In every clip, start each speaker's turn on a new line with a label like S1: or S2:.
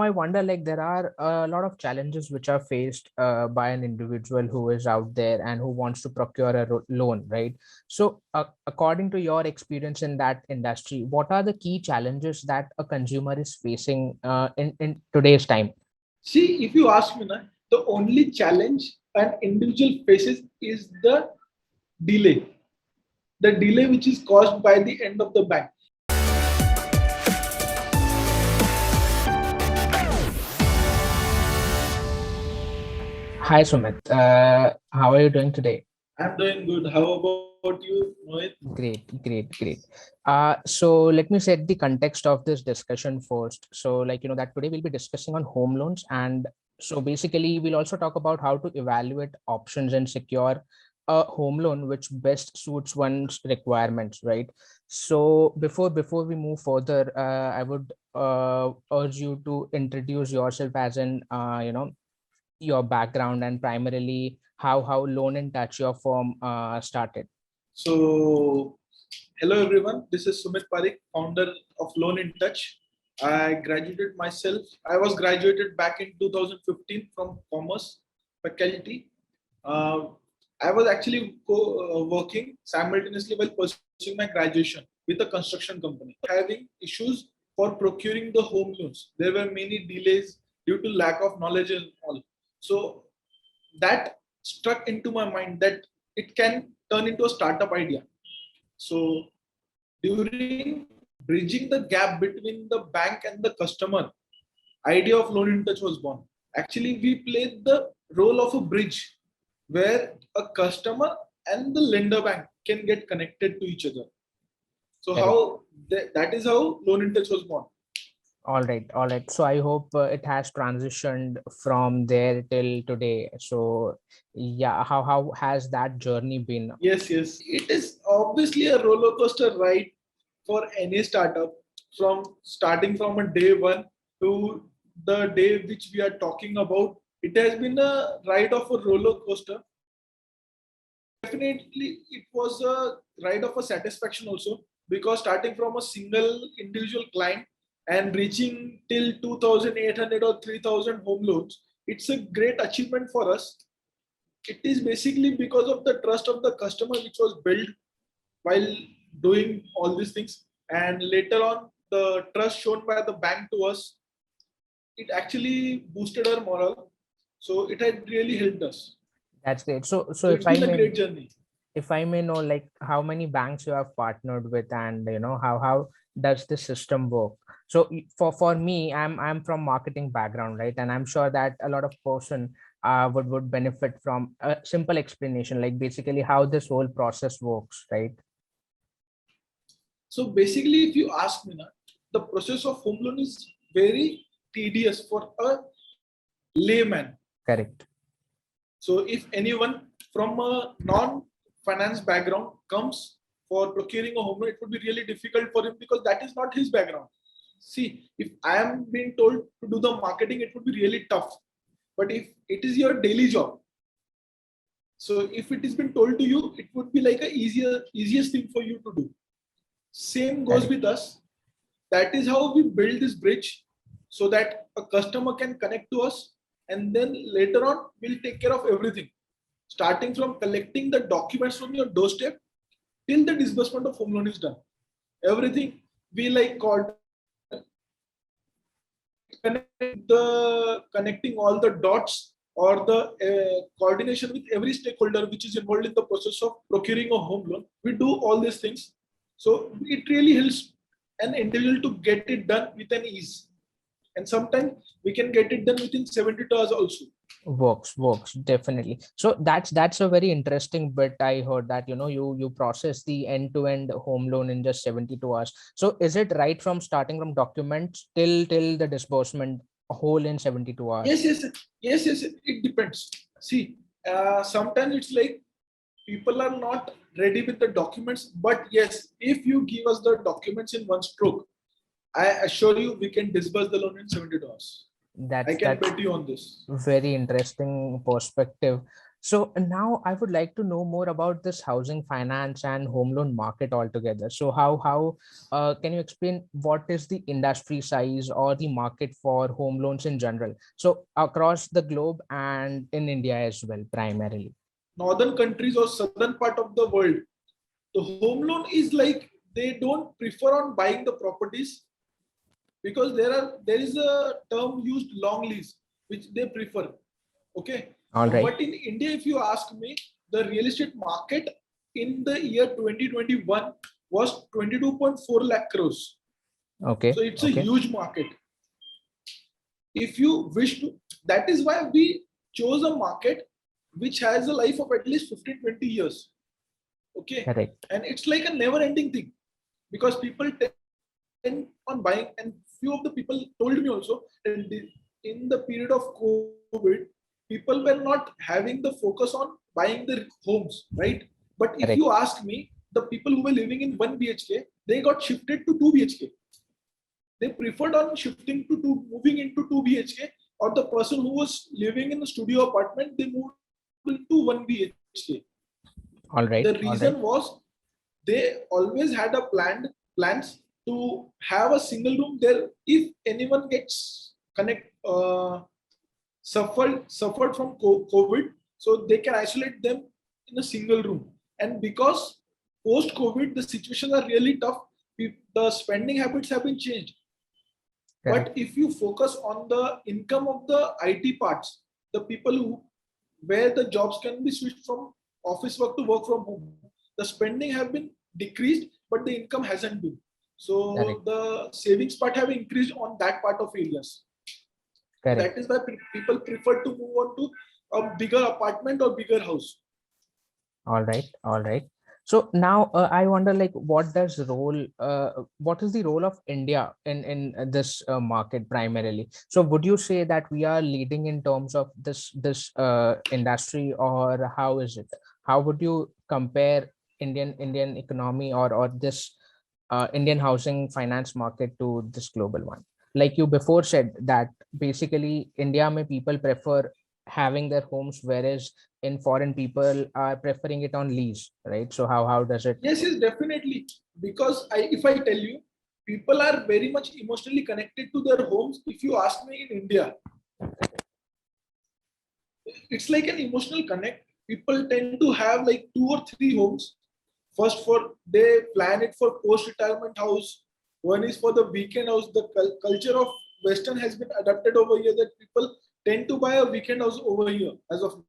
S1: I wonder, like, there are a lot of challenges which are faced by an individual who is out there and who wants to procure a loan, right? So according to your experience in that industry, what are the key challenges that a consumer is facing in today's time?
S2: See, if you ask me, na, the only challenge an individual faces is the delay. The delay which is caused by the end of the bank.
S1: Hi, Sumit. How are you doing today?
S2: I'm doing good. How about you, Mohit?
S1: Great, great, great. So let me set the context of this discussion first. So, like, that today we'll be discussing on home loans. And so basically, we'll also talk about how to evaluate options and secure a home loan which best suits one's requirements, right? So before we move further, I would urge you to introduce yourself as in, your background and primarily how Loan in Touch, your firm, started.
S2: So, hello everyone. This is Sumeet Pareek, founder of Loan in Touch. I graduated myself. I was graduated back in 2015 from Commerce faculty. Uh, I was actually working simultaneously while pursuing my graduation with a construction company, having issues for procuring the home loans. There were many delays due to lack of knowledge and all. So that struck into my mind that it can turn into a startup idea. So during bridging the gap between the bank and the customer, idea of Loan in Touch was born. Actually, we played the role of a bridge where a customer and the lender bank can get connected to each other. So
S1: Correct.
S2: that is how Loan in Touch was born.
S1: All right, all right. So I hope it has transitioned from there till today. So yeah, how has that journey been?
S2: Yes, yes. It is obviously a roller coaster ride for any startup from starting from a day one to the day which we are talking about. It has been a ride of a roller coaster. Definitely, it was a ride of a satisfaction also because starting from a single individual client and reaching till 2,800 or 3,000 home loans, it's a great achievement for us. It is basically because of the trust of the customer which was built while doing all these things, and later on the trust shown by the bank to us, it actually boosted our morale, so it had really helped us.
S1: That's great. So
S2: So it's been a great journey.
S1: if I may know, like, how many banks you have partnered with, and how does the system work? So for me, I'm from marketing background, right? And I'm sure that a lot of person would benefit from a simple explanation, like basically how this whole process works, right?
S2: So basically, if you ask me now, the process of home loan is very tedious for a layman.
S1: Correct.
S2: So if anyone from a non-finance background comes for procuring a home loan, it would be really difficult for him because that is not his background. See, if I am being told to do the marketing, it would be really tough. But if it is your daily job, so if it has been told to you, it would be like a easiest thing for you to do. Same goes
S1: Correct.
S2: with us. That is how we build this bridge so that a customer can connect to us, and then later on we'll take care of everything, starting from collecting the documents from your doorstep till the disbursement of home loan is done. Everything we like connecting all the dots or the coordination with every stakeholder which is involved in the process of procuring a home loan. We do all these things, so it really helps an individual to get it done with an ease, and sometimes we can get it done within 72 hours also.
S1: Works definitely. So that's a very interesting bit. I heard that you process the end-to-end home loan in just 72 hours. So is it right from starting from documents till the disbursement, whole in 72
S2: Yes,
S1: hours?
S2: yes, it depends. See, sometimes it's like people are not ready with the documents, but yes, if you give us the documents in one stroke, I assure you we can disburse the loan in 72 hours. I
S1: That's
S2: can
S1: that's
S2: bet you on this.
S1: very interesting perspective. So now I would like to know more about this housing finance and home loan market altogether. So how can you explain what is the industry size or the market for home loans in general? So across the globe and in India as well, primarily.
S2: Northern countries or southern part of the world, the home loan is like they don't prefer on buying the properties because there is a term used long lease which they prefer. Okay,
S1: All
S2: so
S1: right.
S2: but in India, if you ask me, the real estate market in the year 2021 was 22.4 lakh crores. So
S1: Okay.
S2: it's a
S1: Okay.
S2: huge market. If you wish to, that is why we chose a market which has a life of at least 15-20 years. Okay,
S1: Correct.
S2: and it's like a never ending thing because people tend on buying, and few of the people told me also that in the period of COVID, people were not having the focus on buying their homes, right? But if you
S1: Correct.
S2: ask me, the people who were living in 1 BHK, they got shifted to 2 BHK. They preferred on shifting to moving into 2 BHK, or the person who was living in a studio apartment, they moved into 1 BHK. The
S1: All
S2: reason
S1: right. All
S2: was
S1: right.
S2: they always had a plans to have a single room there. If anyone gets suffered from COVID, so they can isolate them in a single room. And because post COVID the situations are really tough, the spending habits have been changed. But
S1: Correct.
S2: if you focus on the income of the IT parts, the people who where the jobs can be switched from office work to work from home, the spending have been decreased, but the income hasn't been. So
S1: Correct.
S2: the savings part have increased on that part of areas. So
S1: Correct.
S2: that is why people prefer to move on to a bigger apartment or bigger house.
S1: All right. All right. So now I wonder, like, what is the role of India in this market primarily? So would you say that we are leading in terms of this industry, or how is it? How would you compare Indian economy or this Indian housing finance market to this global one? Like you before said that basically India may people prefer having their homes, whereas in foreign people are preferring it on lease, right? So how does it?
S2: Yes, yes, definitely. Because if I tell you, people are very much emotionally connected to their homes. If you ask me in India, it's like an emotional connect. People tend to have like 2 or 3 homes. First, for they plan it for post-retirement house. One is for the weekend house. The culture of Western has been adapted over here that people tend to buy a weekend house over here as of now.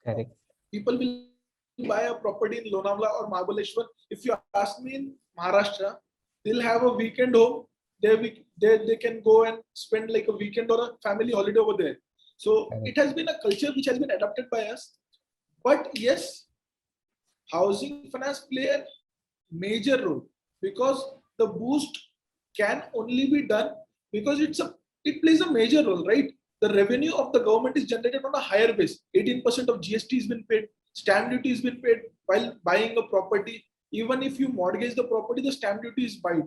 S1: Correct.
S2: People will buy a property in Lonavala or Mahabaleshwar. If you ask me in Maharashtra, they'll have a weekend home. They can go and spend like a weekend or a family holiday over there. So it
S1: Correct.
S2: has been a culture which has been adopted by us. But yes, housing finance play a major role because the boost can only be done because it plays a major role, right? The revenue of the government is generated on a higher base. 18% of GST has been paid, stamp duty has been paid while buying a property. Even if you mortgage the property, the stamp duty is paid.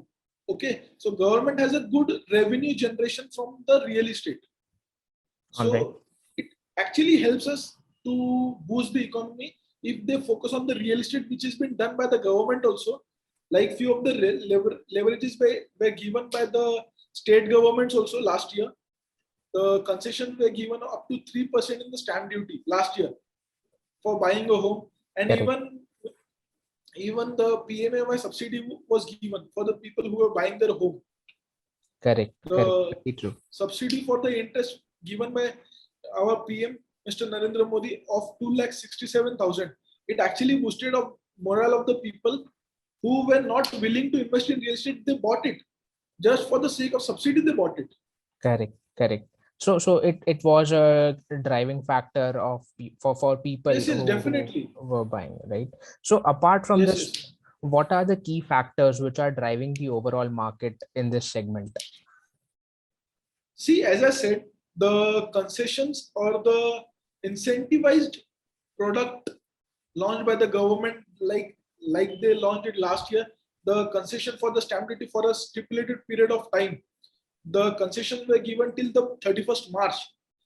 S2: Okay, so government has a good revenue generation from the real estate.
S1: All right.
S2: So it actually helps us to boost the economy if they focus on the real estate, which has been done by the government also. Like few of the leverages were given by the state governments also last year. The concessions were given up to 3% in the stamp duty last year for buying a home, and
S1: Correct.
S2: even the PMAY subsidy was given for the people who were buying their home.
S1: Correct. Correct.
S2: The
S1: Very true.
S2: subsidy for the interest given by our PM, Mr. Narendra Modi, of 2,67,000. It actually boosted the morale of the people who were not willing to invest in real estate. They bought it just for the sake of subsidy. They bought it.
S1: Correct. Correct. So it was a driving factor of for people
S2: Yes, yes,
S1: who
S2: definitely.
S1: were buying, right? So apart from
S2: Yes,
S1: this,
S2: yes.
S1: what are the key factors which are driving the overall market in this segment?
S2: See, as I said, the concessions or the incentivized product launched by the government, like they launched it last year, the concession for the stamp duty for a stipulated period of time. The concessions were given till the 31st March.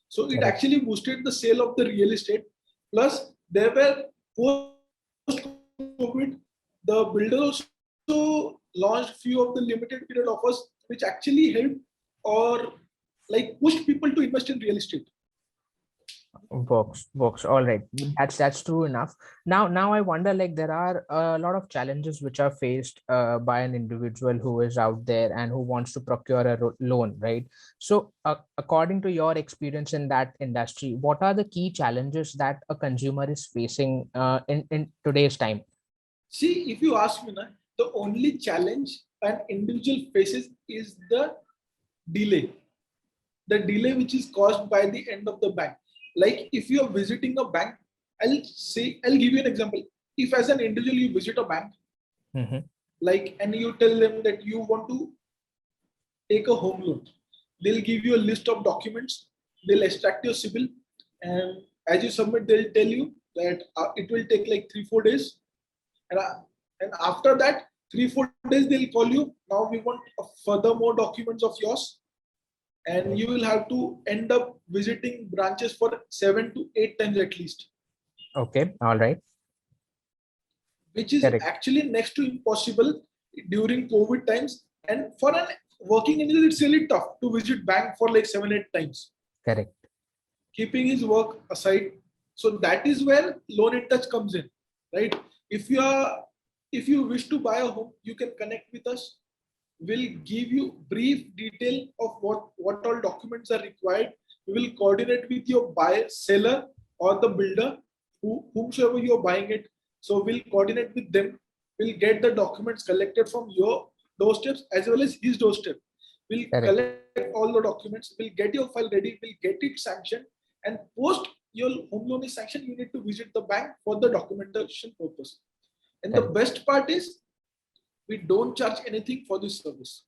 S2: So it
S1: Correct.
S2: actually boosted the sale of the real estate. Plus, there were post-COVID, the builder also launched few of the limited period offers, which actually helped or like pushed people to invest in real estate.
S1: Works. All right. That's true enough. Now I wonder, like, there are a lot of challenges which are faced by an individual who is out there and who wants to procure a loan, right? So according to your experience in that industry, what are the key challenges that a consumer is facing in today's time?
S2: See, if you ask me now, the only challenge an individual faces is the delay. The delay which is caused by the end of the bank. Like if you are visiting a bank, I'll give you an example. If as an individual you visit a bank,
S1: Mhm.
S2: like and you tell them that you want to take a home loan, they'll give you a list of documents, they'll extract your CIBIL, and as you submit, they'll tell you that it will take like 3-4 days, and, uh, and after that 3-4 days they'll call you. Now we want further more documents of yours, and
S1: Correct.
S2: you will have to end up visiting branches for 7 to 8 times at least,
S1: Okay. All right.
S2: which is
S1: Correct.
S2: actually next to impossible during COVID times. And for an working individual, it's really tough to visit bank for like 7-8 times,
S1: Correct.
S2: keeping his work aside. So that is where Loan in Touch comes in, right? If you are, if you wish to buy a home, you can connect with us. We'll give you brief detail of what all documents are required. We will coordinate with your buyer, seller, or the builder, whomsoever you're buying it. So we'll coordinate with them. We'll get the documents collected from your doorsteps as well as his doorstep. We'll
S1: Correct.
S2: collect all the documents. We'll get your file ready. We'll get it sanctioned. And post your home loan is sanctioned, you need to visit the bank for the documentation purpose. And the
S1: Correct.
S2: best part is we don't charge anything for this service.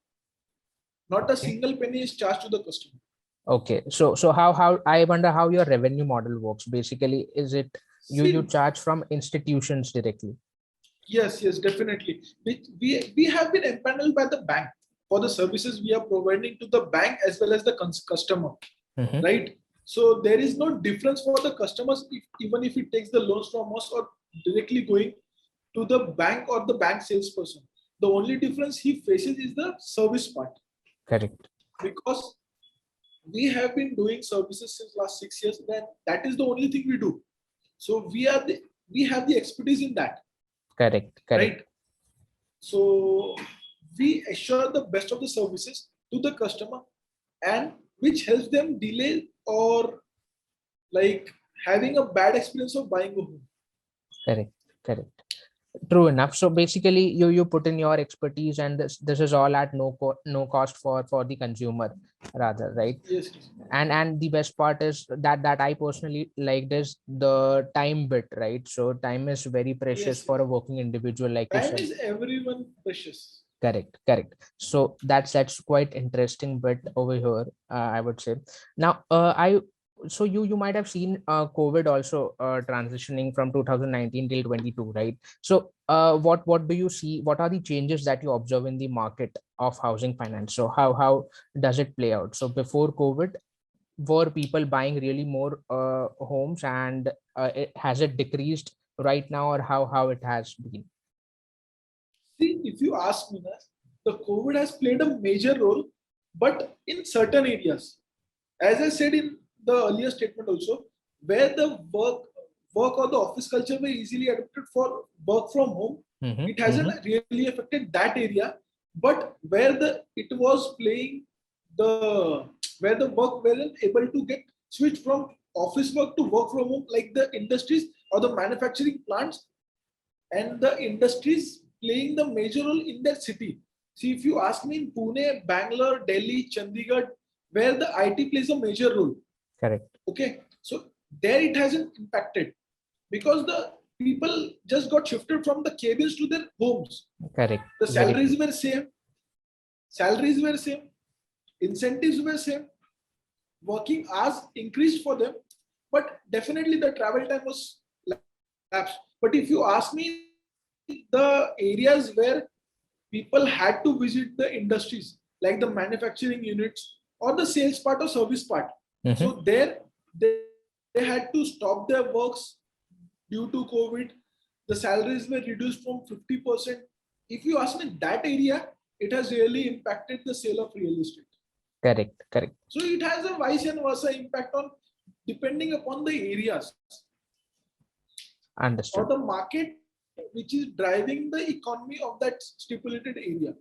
S2: Not a
S1: Okay.
S2: single penny is charged to the customer.
S1: Okay. So how I wonder how your revenue model works. Basically, is it you
S2: See,
S1: charge from institutions directly?
S2: yes, definitely. We have been empaneled by the bank for the services we are providing to the bank as well as the customer,
S1: Mhm.
S2: right? So there is no difference for the customers even if he takes the loans from us or directly going to the bank or the bank salesperson. The only difference he faces is the service part,
S1: Correct.
S2: because we have been doing services since last 6 years. Then that is the only thing we do. So we have the expertise in that,
S1: Correct.
S2: right?
S1: Correct.
S2: So we assure the best of the services to the customer, and which helps them delay or like having a bad experience of buying a home.
S1: Correct. Correct. True enough. So basically, you put in your expertise, and this is all at no cost for the consumer, rather, right?
S2: Yes,
S1: And the best part is that I personally liked is the time bit, right? So time is very precious
S2: yes.
S1: for a working individual like
S2: Time
S1: yourself.
S2: is everyone precious.
S1: Correct. So that's quite interesting bit over here, I would say. Now, I so you might have seen COVID also transitioning from 2019 till 22, right? So what do you see? What are the changes that you observe in the market of housing finance? So how does it play out? So before COVID, were people buying really more homes, and has it decreased right now, or how it has been?
S2: See, if you ask me, the COVID has played a major role, but in certain areas. As I said in the earlier statement also, where the work or the office culture were easily adapted for work from home,
S1: Mm-hmm,
S2: it hasn't
S1: mm-hmm.
S2: really affected that area. But where the it was playing the where the work wasn't able to get switched from office work to work from home, like the industries or the manufacturing plants, and the industries playing the major role in that city. See, if you ask me in Pune, Bangalore, Delhi, Chandigarh, where the IT plays a major role,
S1: Correct.
S2: okay, so there it hasn't impacted because the people just got shifted from the cabins to their homes.
S1: Correct.
S2: The
S1: Very true.
S2: salaries were same, incentives were same, working hours increased for them, but definitely the travel time was lapsed. But if you ask me, the areas where people had to visit the industries like the manufacturing units or the sales part or service part,
S1: Mm-hmm.
S2: so there they had to stop their works, due to COVID, the salaries were reduced from 50%. If you ask me that area, it has really impacted the sale of real estate.
S1: Correct, correct.
S2: So it has a vice and versa impact on depending upon the areas or
S1: Understood.
S2: the market which is driving the economy of that stipulated area.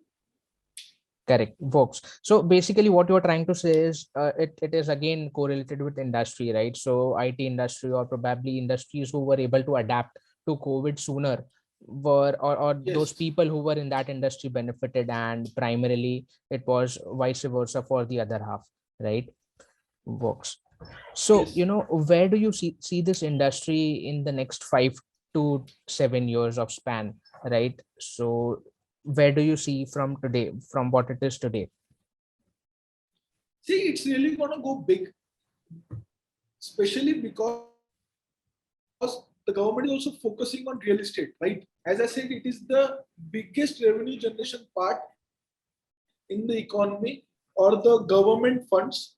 S1: Correct. Works. So basically what you're trying to say is it is again correlated with industry, right? So IT industry or probably industries who were able to adapt to COVID sooner were or those
S2: Yes.
S1: people who were in that industry benefited, and primarily it was vice versa for the other half, right? Works. So,
S2: Yes.
S1: where do you see this industry in the next 5 to 7 years of span, right? So where do you see from today, from what it is today?
S2: See, it's really going to go big, especially because the government is also focusing on real estate, right? As I said, it is the biggest revenue generation part in the economy or the government funds.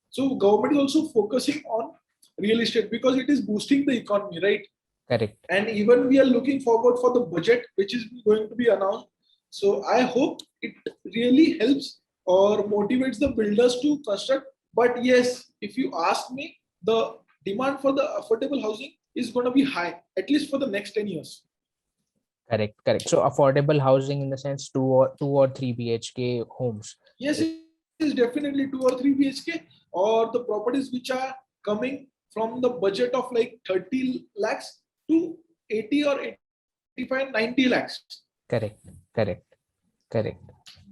S2: So government is also focusing on real estate because it is boosting the economy, right?
S1: Correct.
S2: And even we are looking forward for the budget which is going to be announced. So I hope it really helps or motivates the builders to construct. But yes, if you ask me, the demand for the affordable housing is going to be high, at least for the next 10 years.
S1: Correct. Correct. So affordable housing in the sense two or three BHK homes.
S2: Yes, it is definitely 2 or 3 BHK or the properties which are coming from the budget of like 30 lakhs to 80 or 85, 90 lakhs.
S1: Correct. Correct. Correct.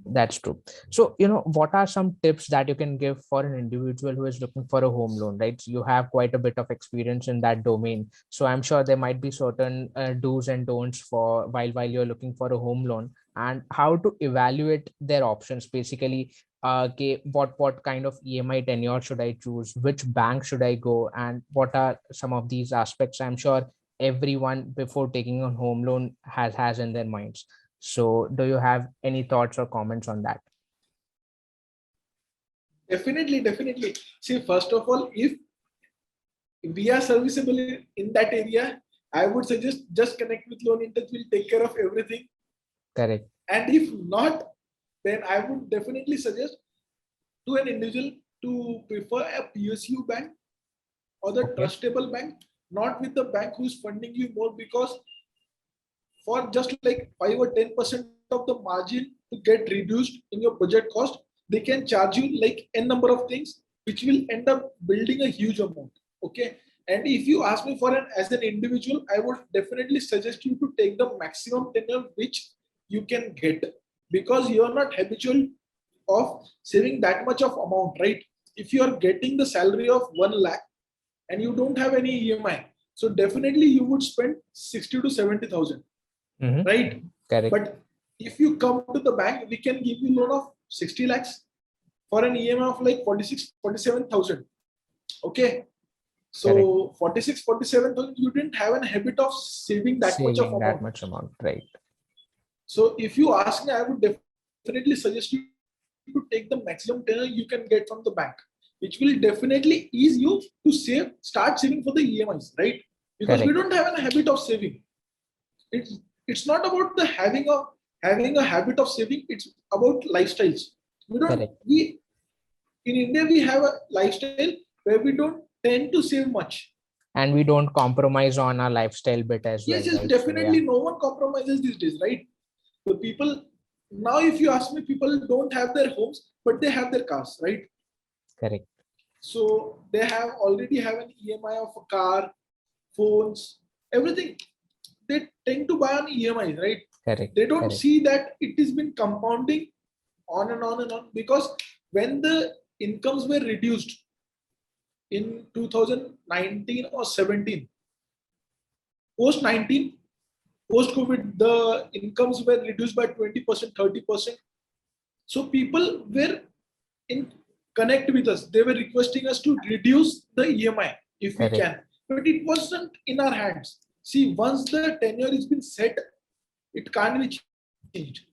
S1: That's true. So, what are some tips that you can give for an individual who is looking for a home loan, right? So you have quite a bit of experience in that domain. So I'm sure there might be certain do's and don'ts for while you're looking for a home loan, and how to evaluate their options. Basically, okay, what kind of EMI tenure should I choose? Which bank should I go? And what are some of these aspects? I'm sure everyone before taking a home loan has in their minds. So, do you have any thoughts or comments on that?
S2: Definitely, definitely. See, first of all, if we are serviceable in that area, I would suggest just connect with Loan Intouch. Will take care of everything.
S1: Correct.
S2: And if not, then I would definitely suggest to an individual to prefer a PSU bank or the
S1: Okay.
S2: trustable bank, not with the bank who's funding you more, because for just like 5 or 10% of the margin to get reduced in your project cost, they can charge you like n number of things, which will end up building a huge amount. Okay. And if you ask me for an as an individual, I would definitely suggest you to take the maximum tenure which you can get, because you are not habitual of saving that much of amount, right? If you are getting the salary of 1 lakh and you don't have any EMI, so definitely you would spend 60 to 70,000,
S1: Mm-hmm.
S2: right?
S1: Correct.
S2: But if you come to the bank, we can give you loan of 60 lakhs for an EMI of like 46, 47,000. Okay.
S1: Correct.
S2: So 46, 47,000, you didn't have a habit of saving that much of
S1: Saving that
S2: amount.
S1: much amount, right?
S2: So if you ask me, I would definitely suggest you to take the maximum tenor you can get from the bank, which will definitely ease you to start saving for the EMIs, right? Because we don't
S1: Correct.
S2: have a habit of saving. It's not about the having a habit of saving. It's about lifestyles. We don't
S1: Correct.
S2: we In India we have a lifestyle where we don't tend to save much.
S1: And we don't compromise on our lifestyle bit as well,
S2: Yes, yes,
S1: right? So yeah.
S2: definitely no one compromises these days, right? The people now, if you ask me, people don't have their homes, but they have their cars, right?
S1: Correct.
S2: So they have already have an EMI of a car, phones, everything. They tend to buy on EMIs, right?
S1: Correct.
S2: They don't
S1: Correct.
S2: see that it has been compounding on and on and on, because when the incomes were reduced in 2019 or 17, post 19, post COVID, the incomes were reduced by 20%, 30%. So people were in connect with us. They were requesting us to reduce the EMI if we
S1: Correct.
S2: can, but it wasn't in our hands. See, once the tenure has been set, it can't be changed.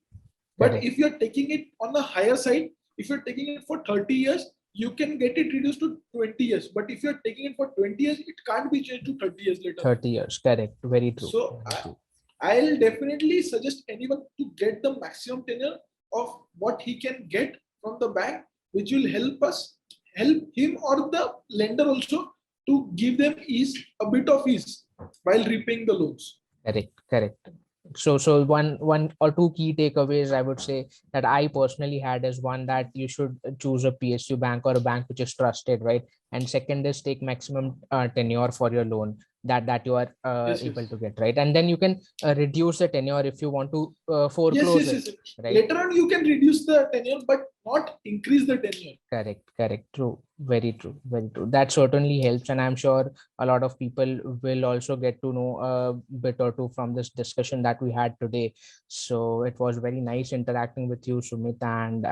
S2: But if
S1: Correct.
S2: you're taking it on the higher side, if you're taking it for 30 years, you can get it reduced to 20 years. But if you're taking it for 20 years, it can't be changed to 30 years later.
S1: 30 years, correct. Very true.
S2: So
S1: Very true.
S2: I'll definitely suggest anyone to get the maximum tenure of what he can get from the bank, which will help him or the lender also to give them a bit of ease while repaying the loans.
S1: Correct, correct. So one or two key takeaways I would say that I personally had is, one, that you should choose a PSU bank or a bank which is trusted, right? And second is take maximum tenure for your loan that you are
S2: Yes,
S1: able
S2: yes.
S1: to get, right? And then you can reduce the tenure if you want to foreclose
S2: Yes.
S1: it, right?
S2: Later on, you can reduce the tenure, but not increase the tenure.
S1: Correct, correct. True. Very true. Very true. That certainly helps. And I'm sure a lot of people will also get to know a bit or two from this discussion that we had today. So it was very nice interacting with you, Sumit. And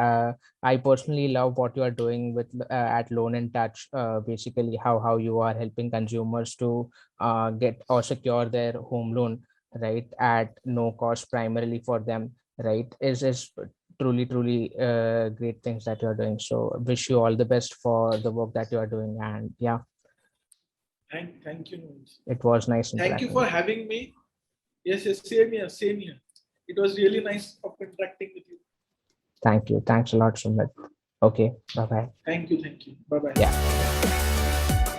S1: I personally love what you are doing with at Loan in Touch. Basically, how you are helping consumers to get or secure their home loan, right, at no cost, primarily for them, right, is truly great things that you're doing. So wish you all the best for the work that you are doing. And yeah,
S2: Thank you, Noel.
S1: it was nice
S2: Thank you
S1: interacting
S2: for
S1: with you.
S2: having me. Yes, same here, same here. It was really nice of interacting with you.
S1: Thank you. Thanks a lot, Sumit. Okay, bye bye.
S2: Thank you. Bye bye.
S1: Yeah.